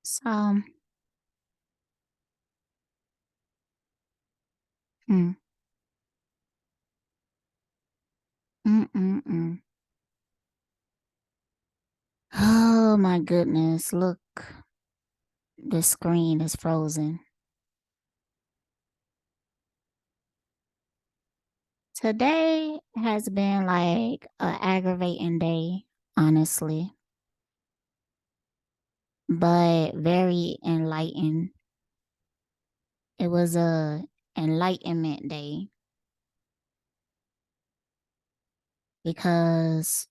So, mm, mm. Oh my goodness, look, the screen is frozen. Today has been like a aggravating day, honestly, but very enlightened. It was a enlightenment day because,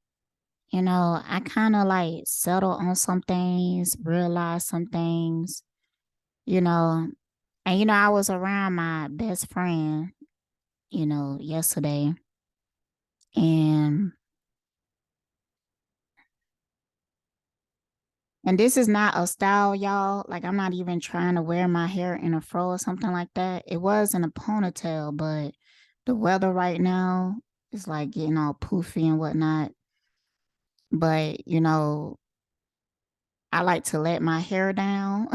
I kind of like settle on some things, realize some things, you know, and I was around my best friend, yesterday. And this is not a style, y'all. Like I'm not even trying to wear my hair in a fro or something like that. It was in a ponytail, but the weather right now is like getting all poofy and whatnot. But I like to let my hair down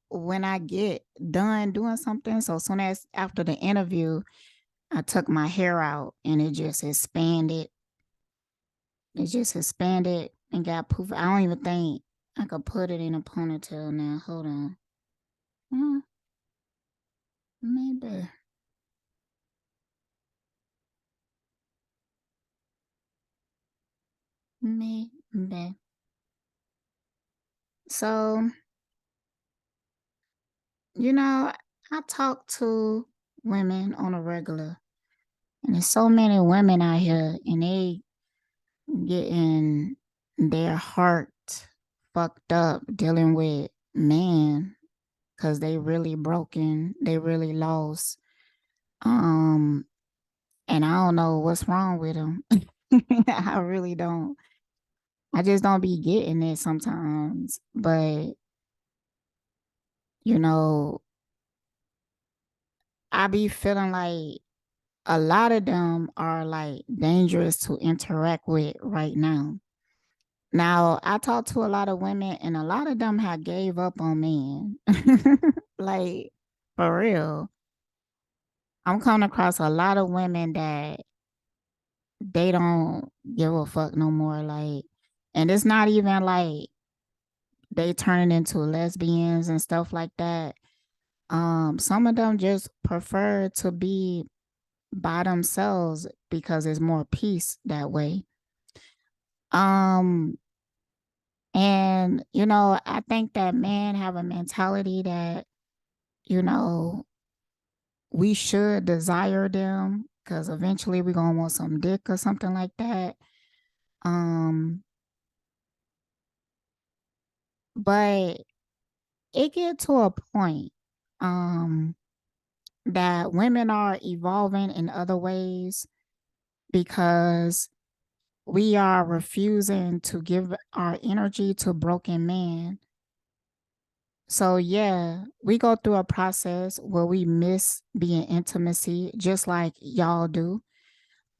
when I get done doing something. So soon as after the interview, I took my hair out and it just expanded. It just expanded and got poofy. I don't even think I could put it in a ponytail now. Hold on. Mm, maybe. Maybe. So, you know, I talk to women on a regular, and there's so many women out here, and they getting their heart fucked up dealing with men because they really broken, they really lost. Um, and I don't know what's wrong with them. I really don't. I just don't be getting it sometimes. But, you know, I be feeling like a lot of them are like dangerous to interact with right now. Now, I talk to a lot of women and a lot of them have gave up on men. Like for real. I'm coming across a lot of women that they don't give a fuck no more. Like, and it's not even like they turning into lesbians and stuff like that. Some of them just prefer to be by themselves because there's more peace that way. Um, and I think that men have a mentality that, you know, we should desire them because eventually we're gonna want some dick or something like that. Um, but it get to a point um that women are evolving in other ways because we are refusing to give our energy to broken men. So yeah, we go through a process where we miss being intimacy just like y'all do.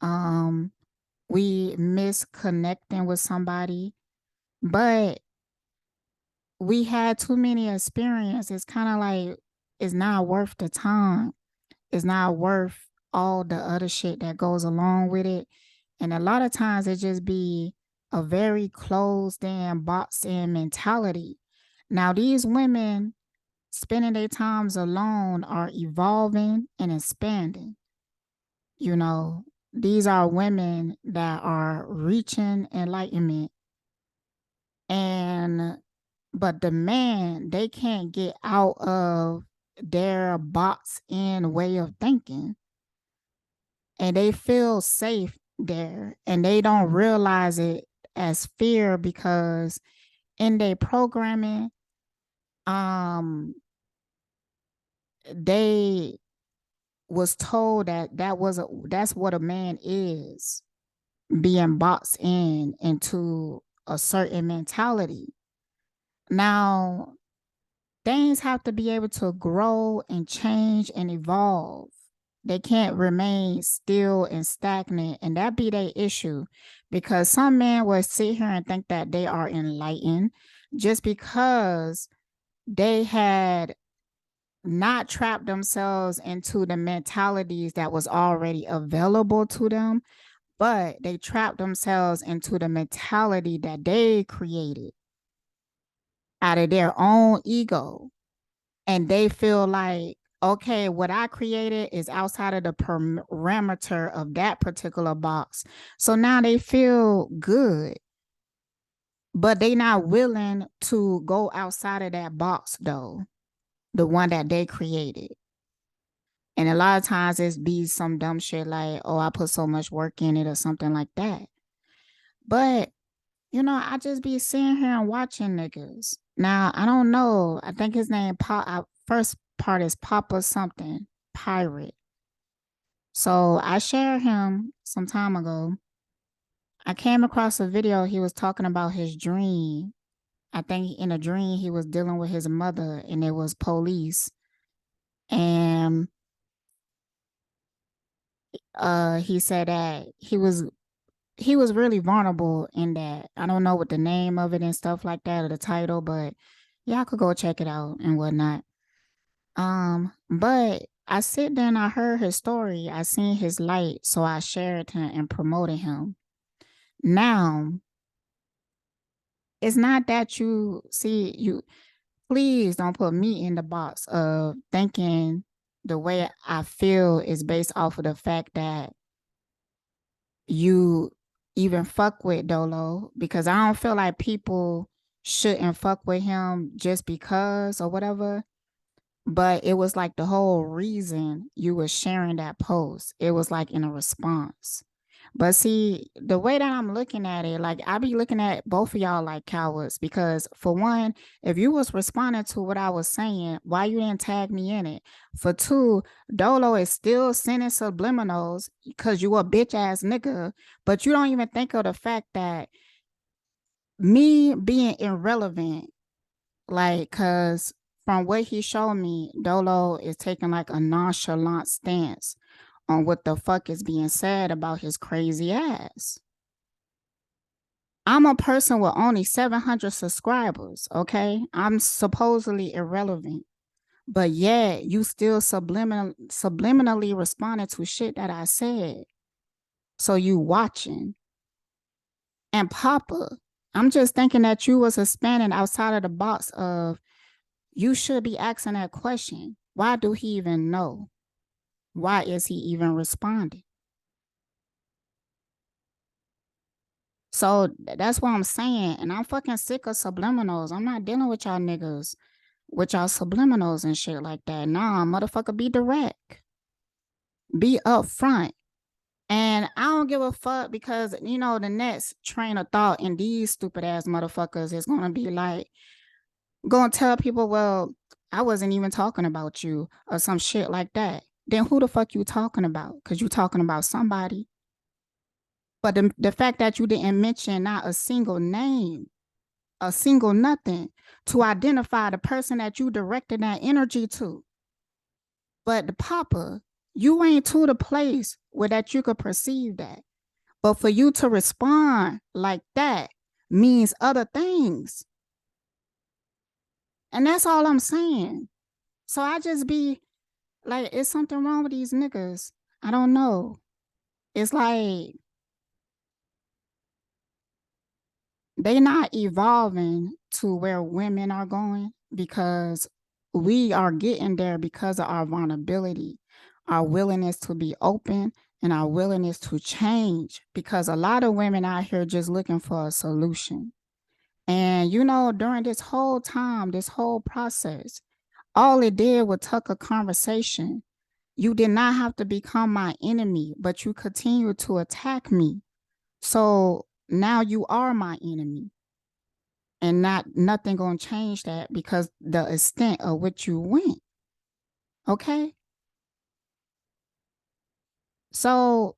Um we miss connecting with somebody, but we had too many experiences. It's kind of like it's not worth the time. It's not worth all the other shit that goes along with it. And a lot of times it just be a very closed in, boxed in mentality. Now, these women spending their times alone are evolving and expanding. You know, these are women that are reaching enlightenment. And, but the man, they can't get out of their box in way of thinking and they feel safe there and they don't realize it as fear because in their programming they was told that that's what a man is, being boxed in into a certain mentality. Now things have to be able to grow and change and evolve. They can't remain still and stagnant, and that be their issue. Because some men will sit here and think that they are enlightened just because they had not trapped themselves into the mentalities that was already available to them, but they trapped themselves into the mentality that they created out of their own ego. And they feel like, okay, what I created is outside of the parameter of that particular box. So now they feel good, but they not willing to go outside of that box though, the one that they created. And a lot of times it's be some dumb shit like, oh, I put so much work in it or something like that. But, I just be sitting here and watching niggas. Now, I don't know. I think his name, first part is Papa something, Pirate. So I shared him some time ago. I came across a video. He was talking about his dream. I think in a dream he was dealing with his mother and it was police. And he said that he was really vulnerable in that. I don't know what the name of it and stuff like that or the title, but y'all could go check it out and whatnot. But I sit there and I heard his story. I seen his light, so I shared him and promoted him. Now, it's not that you see you please don't put me in the box of thinking the way I feel is based off of the fact that you even fuck with Dolo, because I don't feel like people shouldn't fuck with him just because or whatever. But it was like the whole reason you were sharing that post. It was like in a response. But see, the way that I'm looking at it, like I be looking at both of y'all like cowards because for one, if you was responding to what I was saying, why you didn't tag me in it? For two, Dolo is still sending subliminals because you a bitch ass nigga, but you don't even think of the fact that me being irrelevant, like, cause from what he showed me, Dolo is taking like a nonchalant stance on what the fuck is being said about his crazy ass. I'm a person with only 700 subscribers, okay? I'm supposedly irrelevant. But yet you still subliminally responded to shit that I said. So you watching. And Papa, I'm just thinking that you was expanding outside of the box of you should be asking that question. Why do he even know? Why is he even responding? So that's what I'm saying. And I'm fucking sick of subliminals. I'm not dealing with y'all niggas with y'all subliminals and shit like that. Nah, motherfucker, be direct. Be upfront. And I don't give a fuck because, the next train of thought in these stupid ass motherfuckers is going to be like, going to tell people, well, I wasn't even talking about you or some shit like that. Then who the fuck you talking about? Because you talking about somebody. But the fact that you didn't mention not a single name, a single nothing to identify the person that you directed that energy to. But the Papa, you ain't to the place where that you could perceive that. But for you to respond like that means other things. And that's all I'm saying. So I just be like, is something wrong with these niggas? I don't know. It's like they not evolving to where women are going because we are getting there because of our vulnerability, our willingness to be open, and our willingness to change. Because a lot of women out here just looking for a solution. And during this whole time, this whole process, all it did was tuck a conversation. You did not have to become my enemy, but you continue to attack me. So now you are my enemy. And nothing gonna change that because the extent of which you went. Okay. So,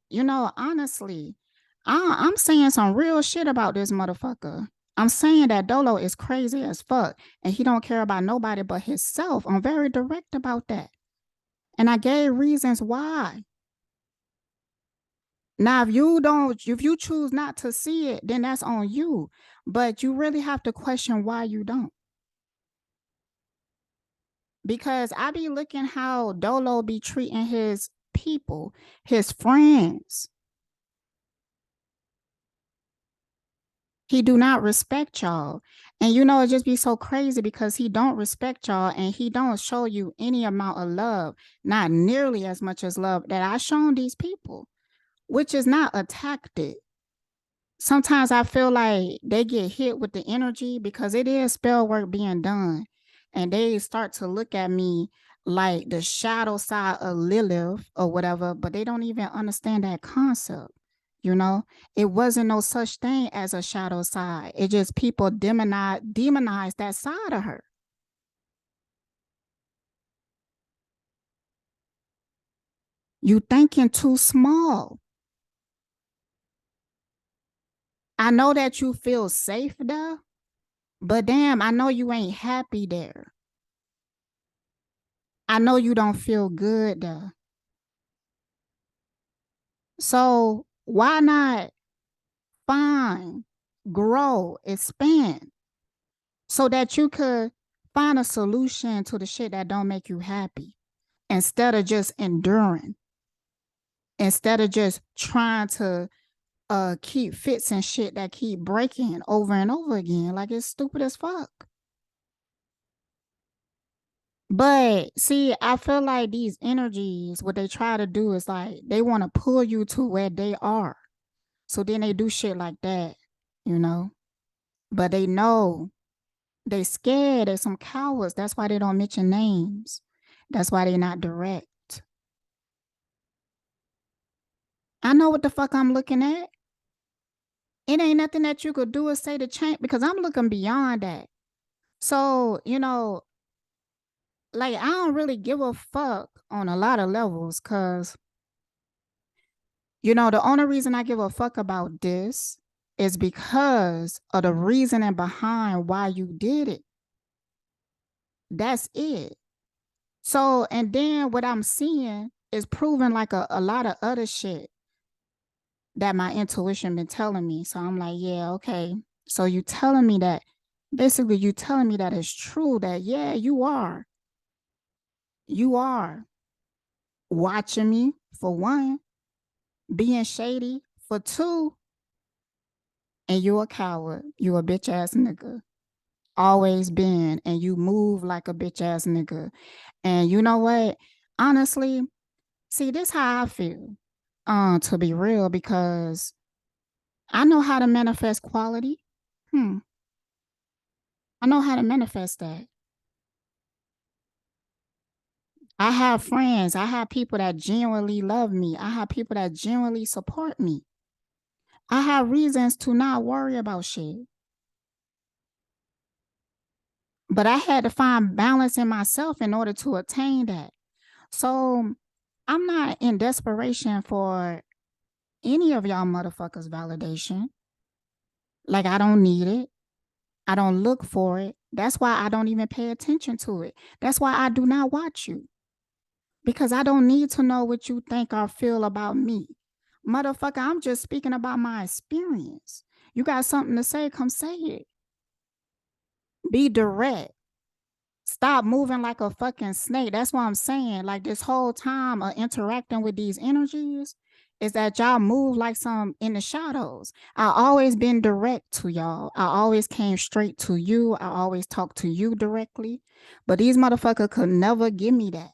honestly, I'm saying some real shit about this motherfucker. I'm saying that Dolo is crazy as fuck and he don't care about nobody but himself. I'm very direct about that. And I gave reasons why. Now, if you choose not to see it, then that's on you. But you really have to question why you don't. because I be looking how Dolo be treating his people, his friends. He do not respect y'all. And you know, it just be so crazy because he don't respect y'all and he don't show you any amount of love, not nearly as much as love that I shown these people, which is not a tactic. Sometimes I feel like they get hit with the energy because it is spell work being done. And they start to look at me like the shadow side of Lilith or whatever, but they don't even understand that concept. You know, it wasn't no such thing as a shadow side. It just people demonize that side of her. You thinking too small. I know that you feel safe there, but damn, I know you ain't happy there. I know you don't feel good there. So why not find, grow, expand so that you could find a solution to the shit that don't make you happy instead of just enduring, instead of just trying to keep fixing shit that keep breaking over and over again. Like it's stupid as fuck. But see, I feel like these energies, what they try to do is like they want to pull you to where they are. So then they do shit like that, you know? But they know they scared. They're some cowards. That's why they don't mention names. That's why they not direct. I know what the fuck I'm looking at. It ain't nothing that you could do or say to change because I'm looking beyond that. So, you know, like I don't really give a fuck on a lot of levels because, you know, the only reason I give a fuck about this is because of the reasoning behind why you did it. That's it. So, and then what I'm seeing is proving like a lot of other shit that my intuition been telling me. So I'm like, yeah, okay. So you telling me that basically you telling me that it's true that yeah, you are. You are watching me for one, being shady for two, and you a coward. You a bitch ass nigga. Always been, and you move like a bitch ass nigga. And you know what? Honestly, see, this how I feel. To be real, because I know how to manifest quality. Hmm. I know how to manifest that. I have friends. I have people that genuinely love me. I have people that genuinely support me. I have reasons to not worry about shit. But I had to find balance in myself in order to attain that. So I'm not in desperation for any of y'all motherfuckers' validation. Like, I don't need it. I don't look for it. That's why I don't even pay attention to it. That's why I do not watch you because I don't need to know what you think or feel about me. Motherfucker, I'm just speaking about my experience. You got something to say, come say it. Be direct. Stop moving like a fucking snake. That's what I'm saying. Like this whole time of interacting with these energies is that y'all move like some in the shadows. I always been direct to y'all. I always came straight to you. I always talked to you directly. But these motherfuckers could never give me that.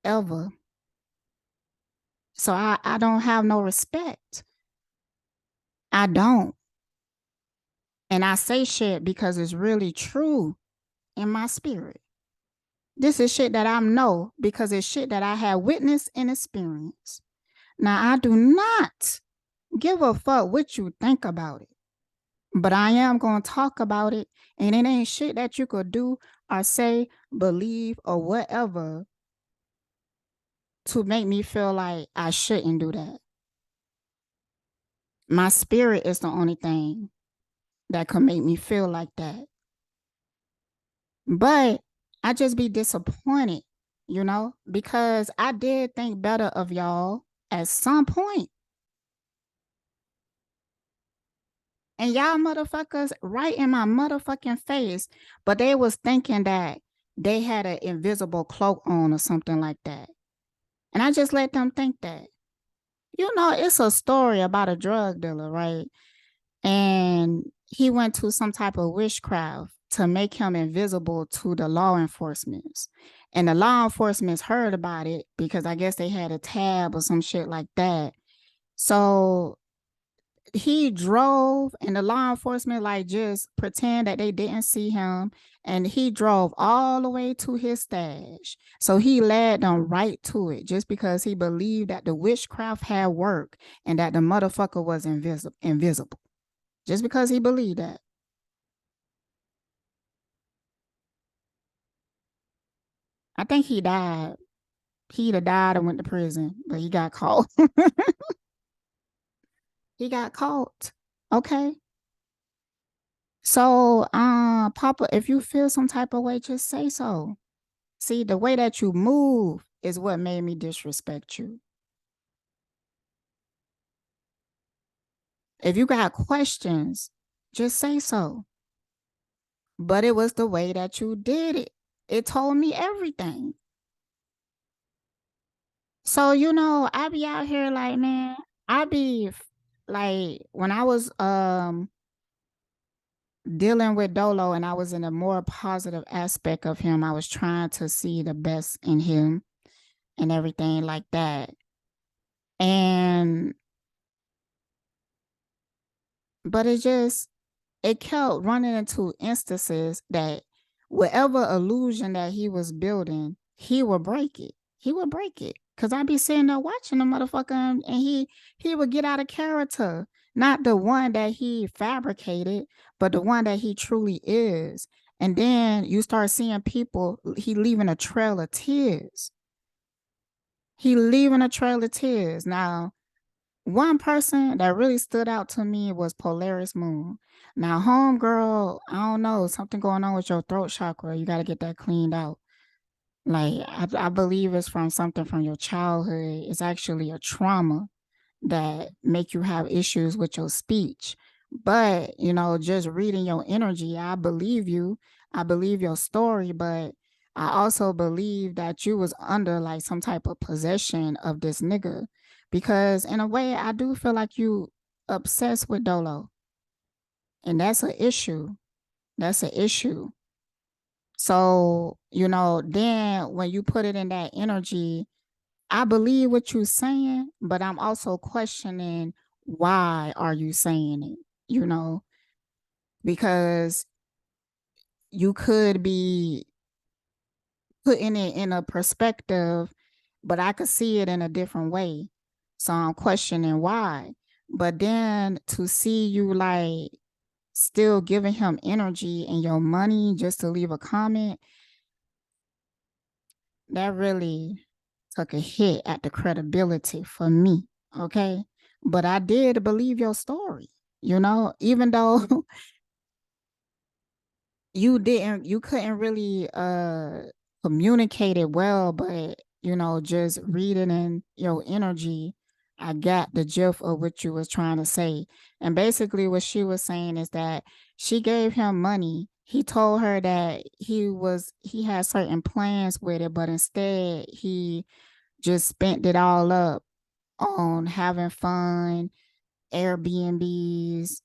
Ever. So I don't have no respect. I don't. And I say shit because it's really true in my spirit. This is shit that I know because it's shit that I have witnessed and experienced. Now, I do not give a fuck what you think about it, but I am going to talk about it, and it ain't shit that you could do or say, believe, or whatever to make me feel like I shouldn't do that. My spirit is the only thing that could make me feel like that. But I just be disappointed, you know, because I did think better of y'all at some point. And y'all motherfuckers right in my motherfucking face, but they was thinking that they had an invisible cloak on or something like that. And I just let them think that. It's a story about a drug dealer, right? And he went to some type of witchcraft to make him invisible to the law enforcement. And the law enforcement heard about it because I guess they had a tab or some shit like that. So he drove and the law enforcement like just pretend that they didn't see him, and he drove all the way to his stash. So he led them right to it just because he believed that the witchcraft had worked and that the motherfucker was invisible. Just because he believed that. I think he died. He'd have died and went to prison, but he got caught. He got caught. Okay. So, Papa, if you feel some type of way, just say so. See, the way that you move is what made me disrespect you. If you got questions, just say so. But it was the way that you did it. It told me everything. So, I be out here like, man, I be like when I was dealing with Dolo and I was in a more positive aspect of him, I was trying to see the best in him and everything like that. And but it kept running into instances that whatever illusion that he was building, he would break it. He would break it. Cause I'd be sitting there watching the motherfucker and he would get out of character. Not the one that he fabricated, but the one that he truly is. And then you start seeing people, he leaving a trail of tears. He leaving a trail of tears. Now, one person that really stood out to me was Polaris Moon. Now, homegirl, I don't know, something going on with your throat chakra. You got to get that cleaned out. Like, I believe it's from something from your childhood. It's actually a trauma that make you have issues with your speech. But, just reading your energy, I believe you. I believe your story, but I also believe that you was under like some type of possession of this nigga. Because in a way, I do feel like you obsessed with Dolo. And that's an issue. That's an issue. So, then when you put it in that energy, I believe what you're saying, but I'm also questioning why are you saying it? You know, because you could be putting it in a perspective, but I could see it in a different way. So I'm questioning why. But then to see you like still giving him energy and your money just to leave a comment, that really took a hit at the credibility for me. Okay. But I did believe your story, even though you couldn't really communicate it well, but just reading in your energy, I got the gist of what you was trying to say. And basically what she was saying is that she gave him money. He told her that he had certain plans with it, but instead he just spent it all up on having fun, Airbnbs,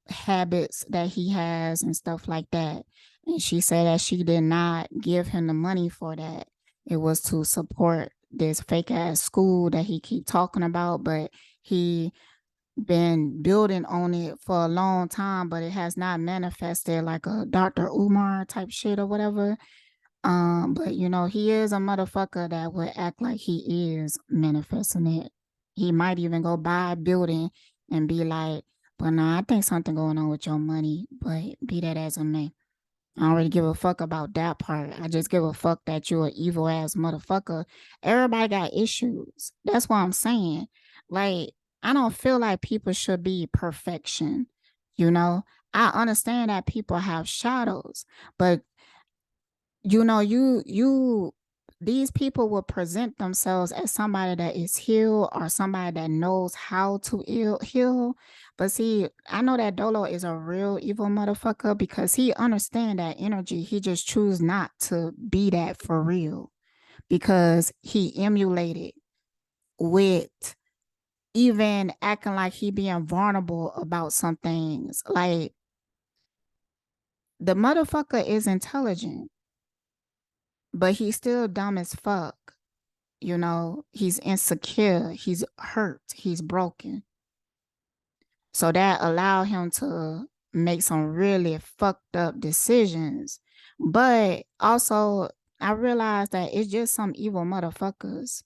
habits that he has and stuff like that. And she said that she did not give him the money for that. It was to support this fake ass school that he keep talking about, but he been building on it for a long time, but it has not manifested like a Dr. Umar type shit or whatever. But he is a motherfucker that would act like he is manifesting it. He might even go buy a building and be like, but nah, I think something going on with your money, but be that as it may. I don't really give a fuck about that part. I just give a fuck that you're an evil ass motherfucker. Everybody got issues. That's what I'm saying. Like, I don't feel like people should be perfection. You know, I understand that people have shadows, but you these people will present themselves as somebody that is healed or somebody that knows how to heal. But see, I know that Dolo is a real evil motherfucker because he understand that energy. He just choose not to be that for real because he emulated with even acting like he being vulnerable about some things. Like the motherfucker is intelligent, but he's still dumb as fuck. You know, he's insecure, he's hurt, he's broken. So that allowed him to make some really fucked up decisions. But also, I realized that it's just some evil motherfuckers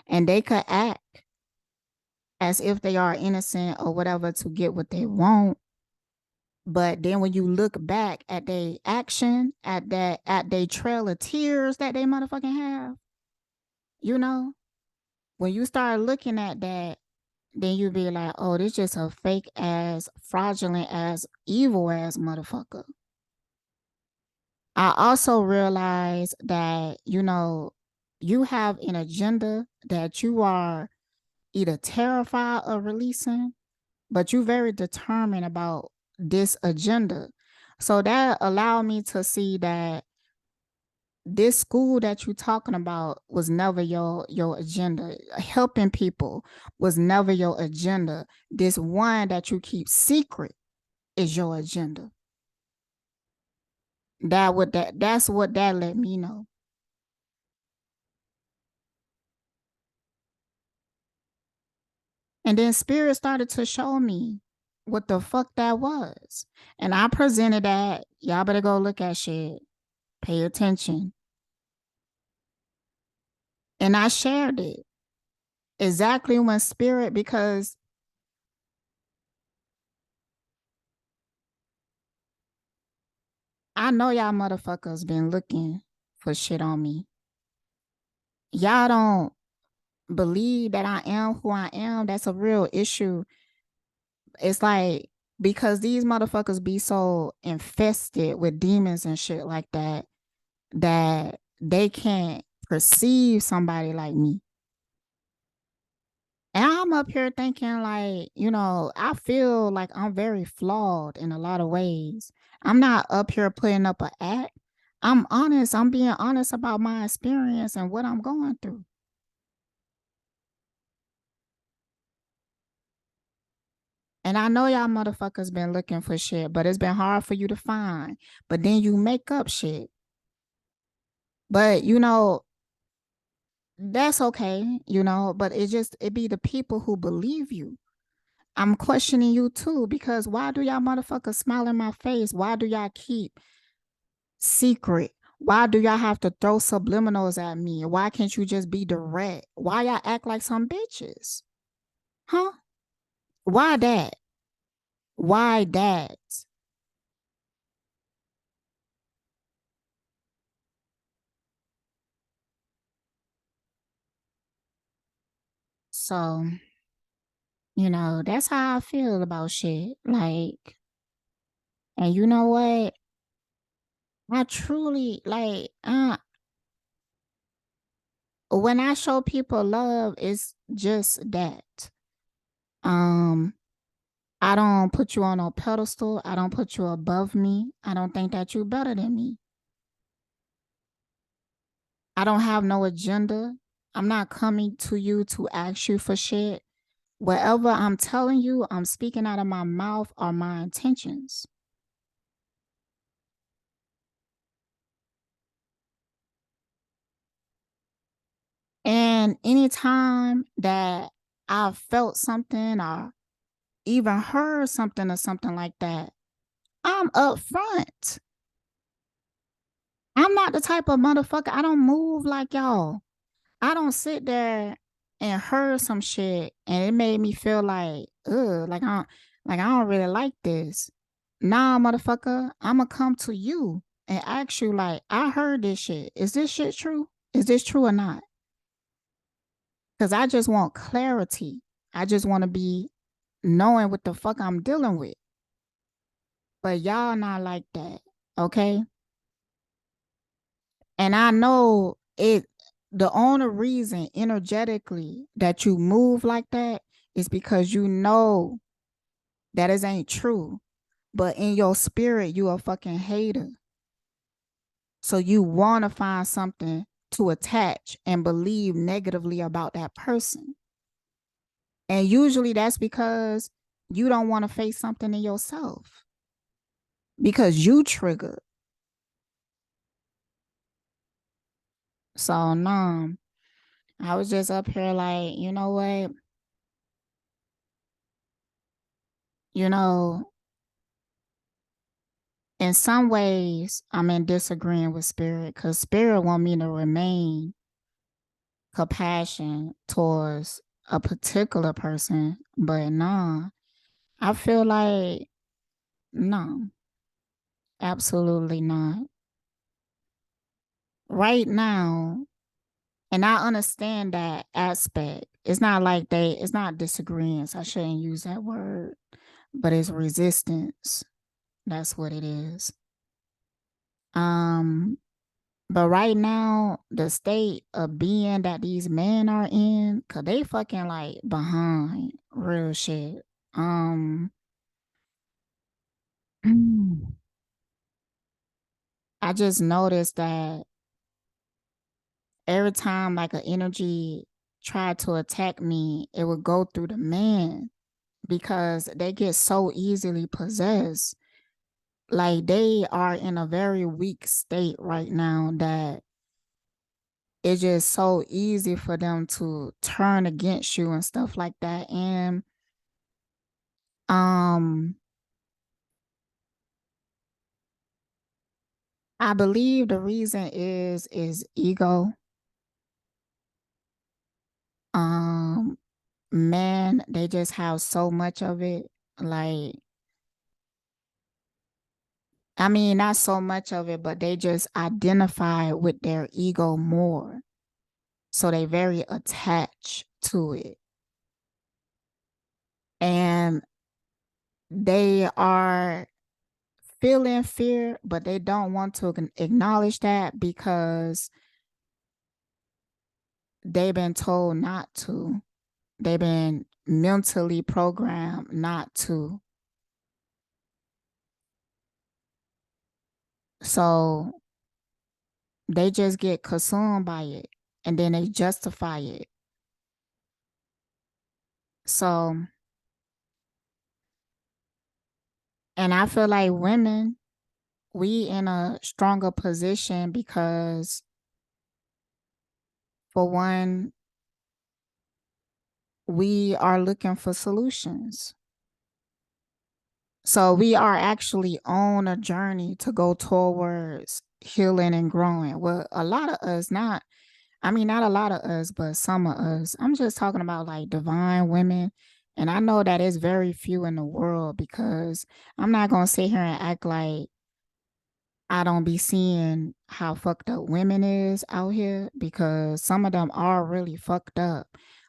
and they could act as if they are innocent or whatever to get what they want. But then when you look back at their action, at their trail of tears that they motherfucking have, you know, when you start looking at that, then you be like, oh, this just a fake ass, fraudulent ass, evil ass motherfucker. I also realize that, you know, you have an agenda that you are either terrified of releasing, but you very determined about this agenda. So that allowed me to see that this school that you're talking about was never your agenda. Helping people was never your agenda. This one that you keep secret is your agenda. That's what that let me know. And then spirit started to show me what the fuck that was. And I presented that. Y'all better go look at shit. Pay attention. And I shared it exactly when spirit, because I know y'all motherfuckers been looking for shit on me. Y'all don't believe that I am who I am. That's a real issue. It's like because these motherfuckers be so infested with demons and shit like that that they can't perceive somebody like me. And I'm up here thinking, like, you know, I feel like I'm very flawed in a lot of ways. I'm not up here putting up an act. I'm honest. I'm being honest about my experience and what I'm going through. And I know y'all motherfuckers been looking for shit, but it's been hard for you to find. But then you make up shit. But you know, that's okay, you know, but it be the people who believe you. I'm questioning you too, because why do y'all motherfuckers smile in my face? Why do y'all keep secret? Why do y'all have to throw subliminals at me? Why can't you just be direct? Why y'all act like some bitches? Huh? Why that? Why that? So, you know, that's how I feel about shit. Like, and you know what? I truly like when I show people love, it's just that. Um, I don't put you on a pedestal. I don't put you above me. I don't think that you're better than me. I don't have no agenda. I'm not coming to you to ask you for shit. Whatever I'm telling you, I'm speaking out of my mouth are my intentions. And anytime that I felt something or even heard something or something like that, I'm upfront. I'm not the type of motherfucker. I don't move like y'all. I don't sit there and heard some shit and it made me feel like, ugh, like I don't really like this. Nah, motherfucker, I'ma come to you and ask you, like, I heard this shit. Is this shit true? Is this true or not? Because I just want clarity. I just want to be knowing what the fuck I'm dealing with. But y'all not like that. Okay. And I know it. The only reason energetically that you move like that is because you know that it ain't true. But in your spirit, you a fucking hater. So you want to find something to attach and believe negatively about that person. And usually that's because you don't want to face something in yourself because you triggered. So, no, I was just up here like, you know what? You know, in some ways, I'm in disagreeing with spirit because spirit want me to remain compassion towards a particular person, but nah, I feel like no, absolutely not. Right now, and I understand that aspect. It's not like it's not disagreeing. So I shouldn't use that word, but it's resistance. That's what it is. Um, but right now, the state of being that these men are in, cause they fucking like behind real shit. Um, I just noticed that every time like an energy tried to attack me, it would go through the man because they get so easily possessed. Like they are in a very weak state right now that it's just so easy for them to turn against you and stuff like that. And um I believe the reason is ego. Um Man, they just have so much of it. Like, I mean, not so much of it, but they just identify with their ego more. So they very attached to it. And they are feeling fear, but they don't want to acknowledge that because they've been told not to. They've been mentally programmed not to. So they just get consumed by it and then they justify it. So, and I feel like women, we in a stronger position because for one, we are looking for solutions. So we are actually on a journey to go towards healing and growing. Well, a lot of us, not, I mean, not a lot of us, but some of us. I'm just talking about like divine women. And I know that it's very few in the world because I'm not going to sit here and act like I don't be seeing how fucked up women is out here because some of them are really fucked up.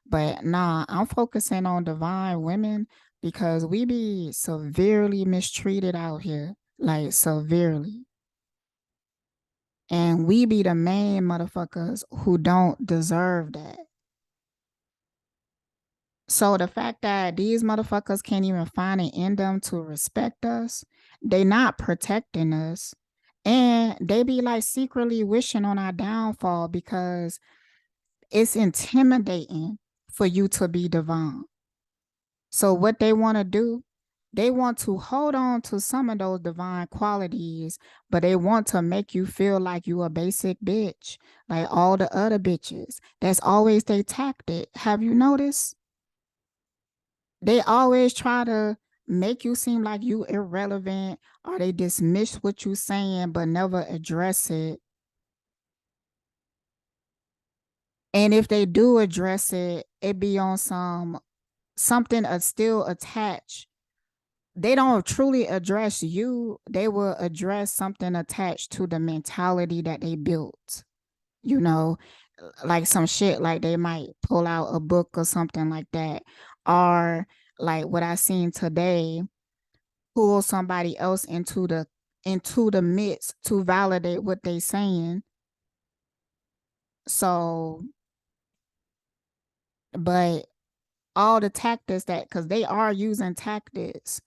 But nah, I'm focusing on divine women because we be severely mistreated out here, like severely. And we be the main motherfuckers who don't deserve that. So the fact that these motherfuckers can't even find it in them to respect us, they not protecting us. And they be like secretly wishing on our downfall because it's intimidating for you to be divine. So what they want to do, they want to hold on to some of those divine qualities, but they want to make you feel like you a basic bitch, like all the other bitches. That's always their tactic. Have you noticed? They always try to make you seem like you irrelevant or they dismiss what you saying but never address it. And if they do address it, it be on something still attached. They don't truly address you. They will address something attached to the mentality that they built. You know, like some shit like they might pull out a book or something like that. Or like what I seen today, pull somebody else into the midst to validate what they saying. So, but all the tactics that, because they are using tactics,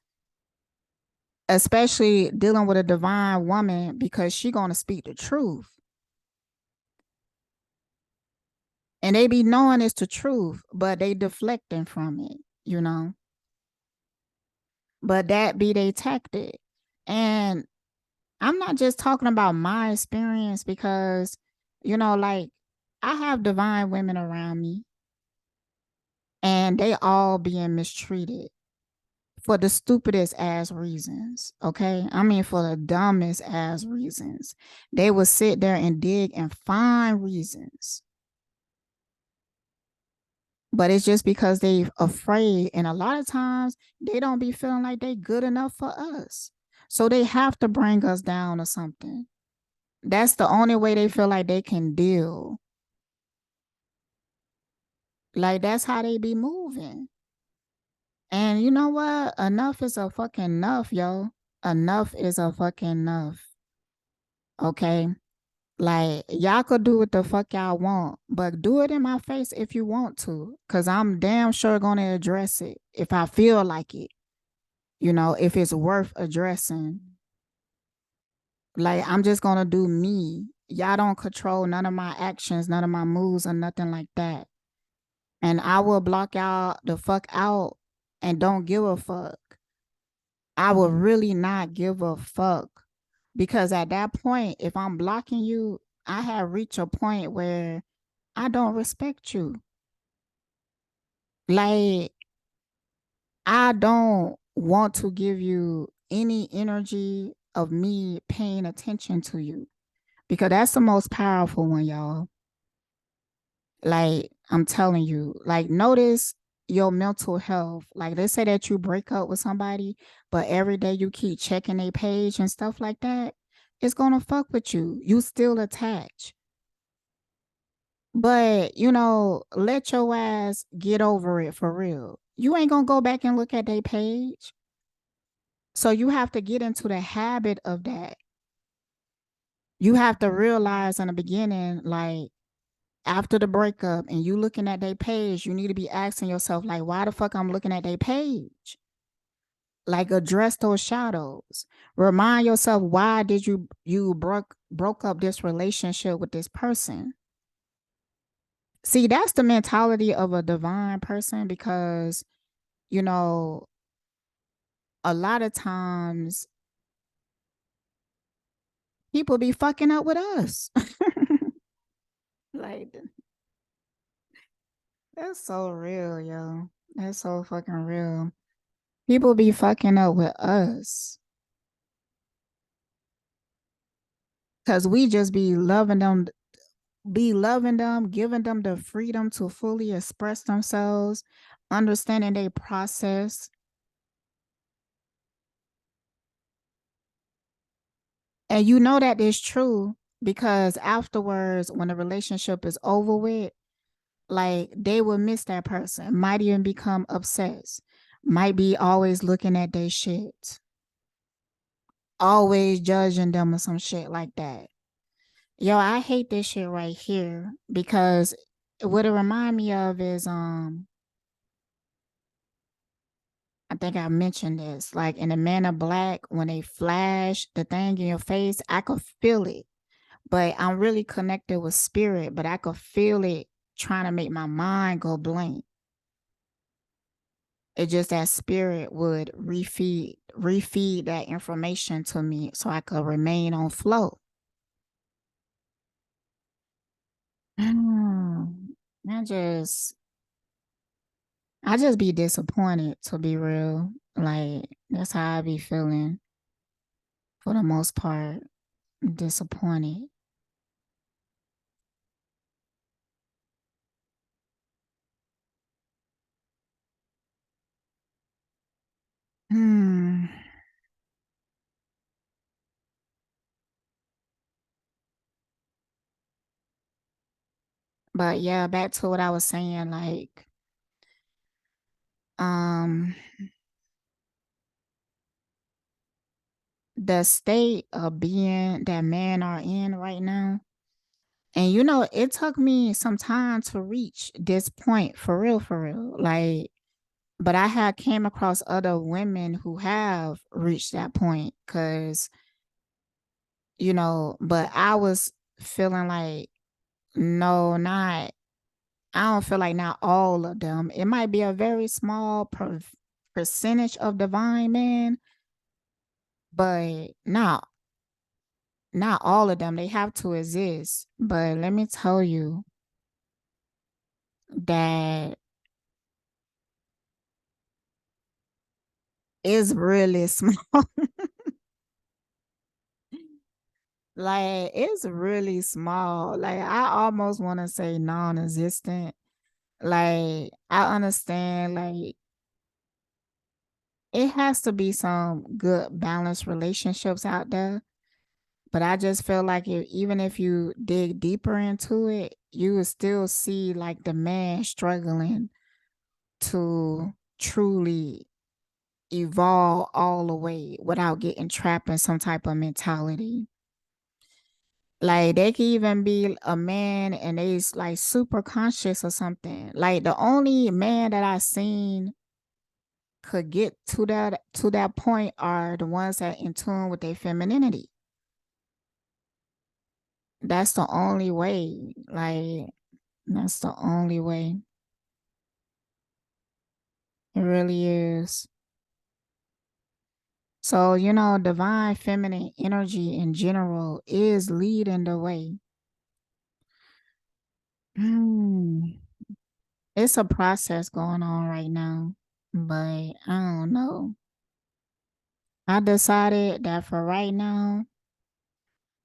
especially dealing with a divine woman, because she gonna speak the truth, and they be knowing it's the truth, but they deflecting from it, you know. But that be they tactic, and I'm not just talking about my experience because, like I have divine women around me, and they all being mistreated for the stupidest ass reasons. Okay. I mean, for the dumbest ass reasons. They will sit there and dig and find reasons. But it's just because they afraid. And a lot of times they don't be feeling like they good enough for us. So they have to bring us down or something. That's the only way they feel like they can deal. Like that's how they be moving. And you know what? Enough is a fucking enough, yo. Enough is a fucking enough. Okay. Like y'all could do what the fuck y'all want, but do it in my face if you want to, cause I'm damn sure gonna address it if I feel like it. If it's worth addressing. Like I'm just gonna do me. Y'all don't control none of my actions, none of my moves, or nothing like that. And I will block y'all the fuck out and don't give a fuck. I will really not give a fuck because at that point, if I'm blocking you, I have reached a point where I don't respect you. Like, I don't want to give you any energy of me paying attention to you because that's the most powerful one, y'all. Like, I'm telling you, like, notice your mental health. Like, they say that you break up with somebody, but every day you keep checking their page and stuff like that, it's gonna fuck with you. You still attached. But, let your ass get over it for real. You ain't gonna go back and look at their page. So you have to get into the habit of that. You have to realize in the beginning, like after the breakup and you looking at their page, you need to be asking yourself, like, why the fuck I'm looking at their page? Like address those shadows. Remind yourself why did you broke up this relationship with this person. See, that's the mentality of a divine person because, you know, a lot of times people be fucking up with us. Like that's so real, yo. That's so fucking real. People be fucking up with us because we just be loving them, giving them the freedom to fully express themselves, understanding their process. And you know that is true because afterwards, when the relationship is over with, like they will miss that person, might even become obsessed, might be always looking at their shit, always judging them or some shit like that. Yo, I hate this shit right here because what it remind me of is I think I mentioned this. Like in the Man of Black, when they flash the thing in your face, I could feel it. But I'm really connected with spirit, but I could feel it trying to make my mind go blank. It just that spirit would refeed that information to me so I could remain on flow. I just I just be disappointed to be real. Like that's how I be feeling for the most part. Disappointed. Hmm. But yeah, back to what I was saying, like, um, the state of being that men are in right now, And you know, it took me some time to reach this point for real, for real. Like, but I had came across other women who have reached that point because, you know, but I was feeling like, no, not, I don't feel like not all of them. It might be a very small percentage of divine men, but not all of them. They have to exist. But let me tell you that it's really small. Like it's really small. Like I almost want to say non-existent. Like I understand like it has to be some good balanced relationships out there. But I just feel like even if you dig deeper into it, you would still see like the man struggling to truly evolve all the way without getting trapped in some type of mentality. Like they could even be a man and they's like super conscious or something. Like the only man that I seen could get to that point are the ones that in tune with their femininity. That's the only way. Like that's the only way. It really is. So, you know, divine feminine energy in general is leading the way. Hmm. It's a process going on right now, but I don't know. I decided that for right now,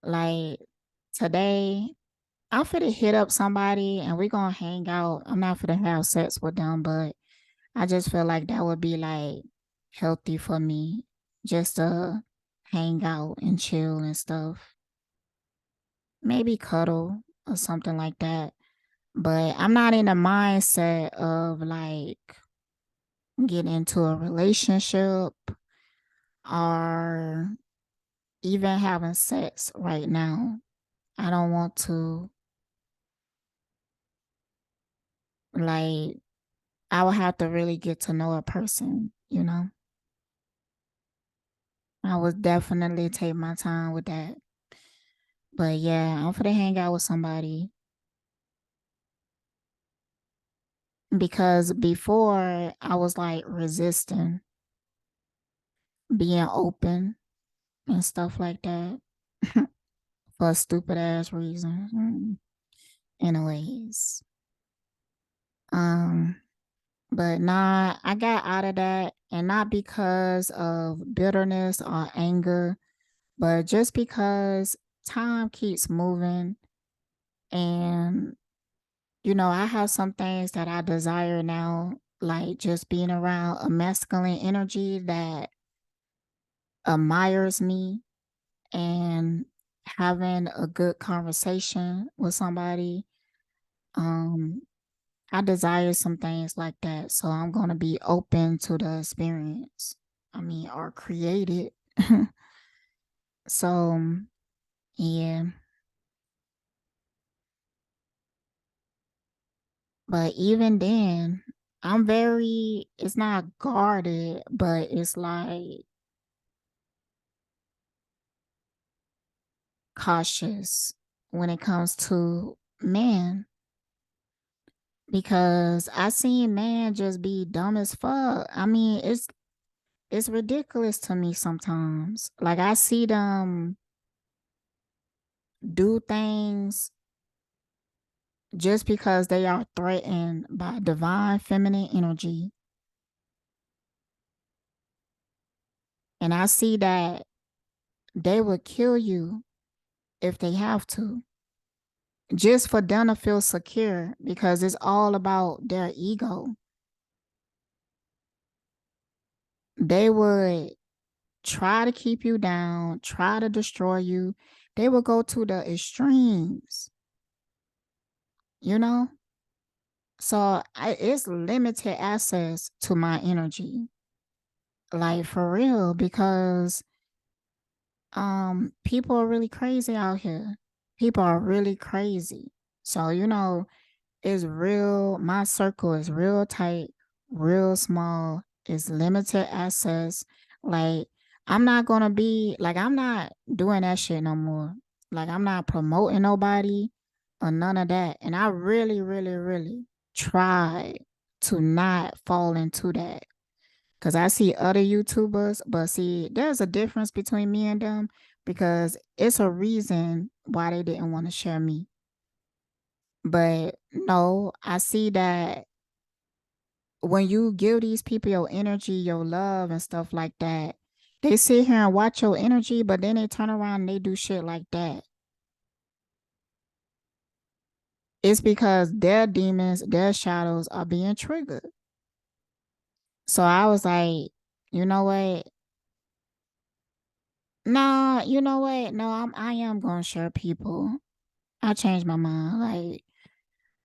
like today, I'm finna hit up somebody and we gonna hang out. I'm not finna have sex with them, but I just feel like that would be like healthy for me just to hang out and chill and stuff. Maybe cuddle or something like that. But I'm not in the mindset of like getting into a relationship or even having sex right now. I don't want to like I would have to really get to know a person, you know. I would definitely take my time with that. But yeah, I'm gonna hang out with somebody because before I was like resisting being open and stuff like that for stupid ass reasons. Anyways, um, but nah, I got out of that and not because of bitterness or anger, but just because time keeps moving and you know, I have some things that I desire now, like just being around a masculine energy that admires me and having a good conversation with somebody. Um, I desire some things like that. So I'm going to be open to the experience. I mean, or create it. So, yeah. But even then, I'm very, it's not guarded, but it's like cautious when it comes to men because I seen man just be dumb as fuck. I mean, it's ridiculous to me sometimes. Like I see them do things just because they are threatened by divine feminine energy. And I see that they would kill you if they have to, just for them to feel secure because it's all about their ego. They would try to keep you down, try to destroy you. They would go to the extremes, you know? So it's limited access to my energy, like for real, because people are really crazy out here. People are really crazy. So, it's real, my circle is real tight, real small, it's limited access. Like, I'm not doing that shit no more. Like, I'm not promoting nobody or none of that. And I really, really, really try to not fall into that. Cause I see other YouTubers, but see, there's a difference between me and them because it's a reason why they didn't want to share me. But no, I see that when you give these people your energy, your love, and stuff like that, they sit here and watch your energy, but then they turn around and they do shit like that. It's because their demons, their shadows are being triggered. So I was like, you know what? Nah, you know what? No, I am gonna share people. I changed my mind. Like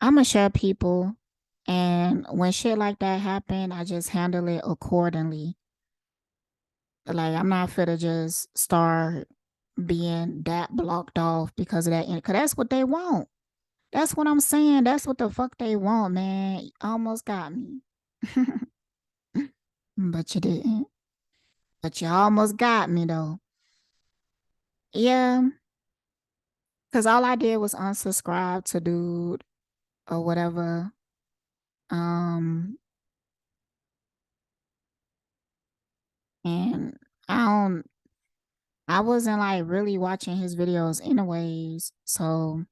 I'm gonna share people, and when shit like that happen, I just handle it accordingly. Like I'm not fit to just start being that blocked off because of that. Cause that's what they want. That's what I'm saying. That's what the fuck they want, man. You almost got me, but you didn't. But you almost got me though. Yeah, cause all I did was unsubscribe to dude or whatever. Um, and I don't. I wasn't like really watching his videos anyways, so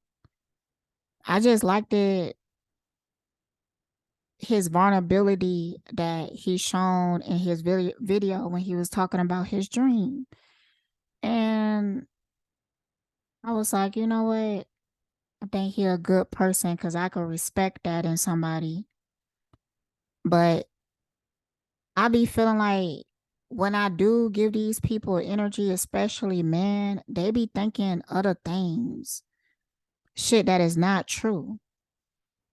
I just liked it his vulnerability that he shown in his video when he was talking about his dream. And I was like, you know what? I think he a good person because I could respect that in somebody. But I be feeling like when I do give these people energy, especially men, they be thinking other things. Shit that is not true.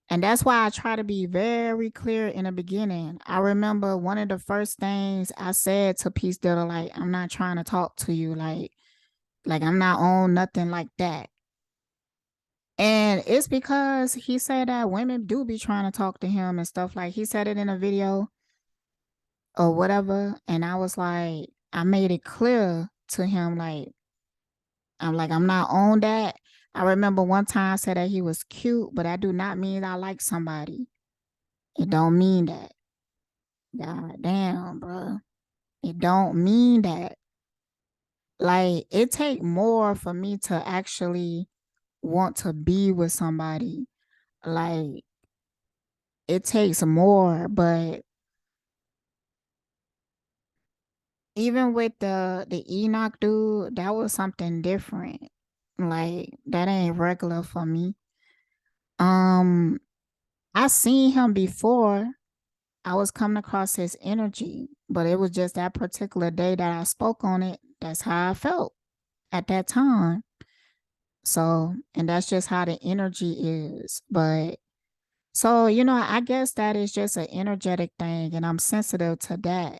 And that's why I try to be very clear in the beginning. I remember one of the first things I said to Peace Dealer, like, I'm not trying to talk to you. Like I'm not on nothing like that. And it's because he said that women do be trying to talk to him and stuff. Like he said it in a video or whatever. And I was like, I made it clear to him, I'm not on that. I remember one time I said that he was cute, but that do not mean I like somebody. It don't mean that. God damn, bro. It don't mean that. Like it take more for me to actually want to be with somebody. Like it takes more, but even with the Enoch dude, that was something different. Like that ain't regular for me. Um, I seen him before. I was coming across his energy, but it was just that particular day that I spoke on it. That's how I felt at that time. So, and that's just how the energy is. But so, I guess that is just an energetic thing and I'm sensitive to that.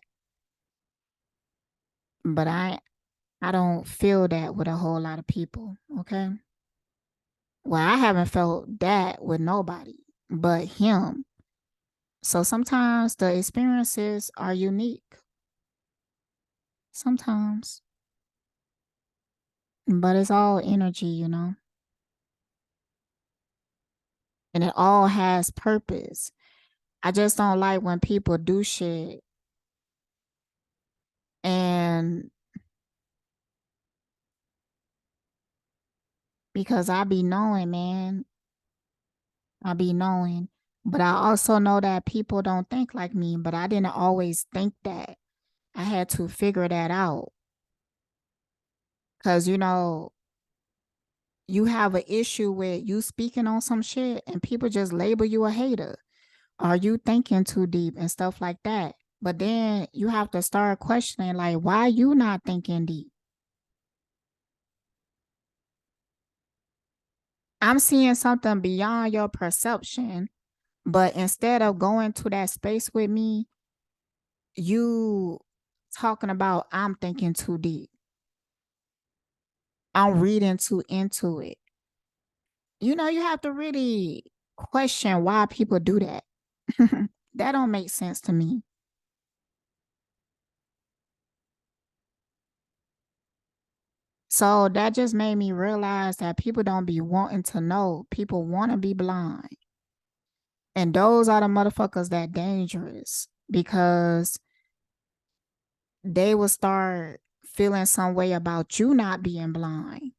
But I don't feel that with a whole lot of people, okay? Well, I haven't felt that with nobody but him. So sometimes the experiences are unique. Sometimes, but it's all energy. And it all has purpose. I just don't like when people do shit and because I be knowing, man, I be knowing. But I also know that people don't think like me, but I didn't always think that. I had to figure that out. Cause you have an issue with you speaking on some shit and people just label you a hater. Are you thinking too deep and stuff like that? But then you have to start questioning like why you not thinking deep? I'm seeing something beyond your perception, but instead of going to that space with me, you talking about I'm thinking too deep. I'm reading too into it. You have to really question why people do that. That don't make sense to me. So that just made me realize that people don't be wanting to know. People want to be blind. And those are the motherfuckers that dangerous because they will start feeling some way about you not being blind.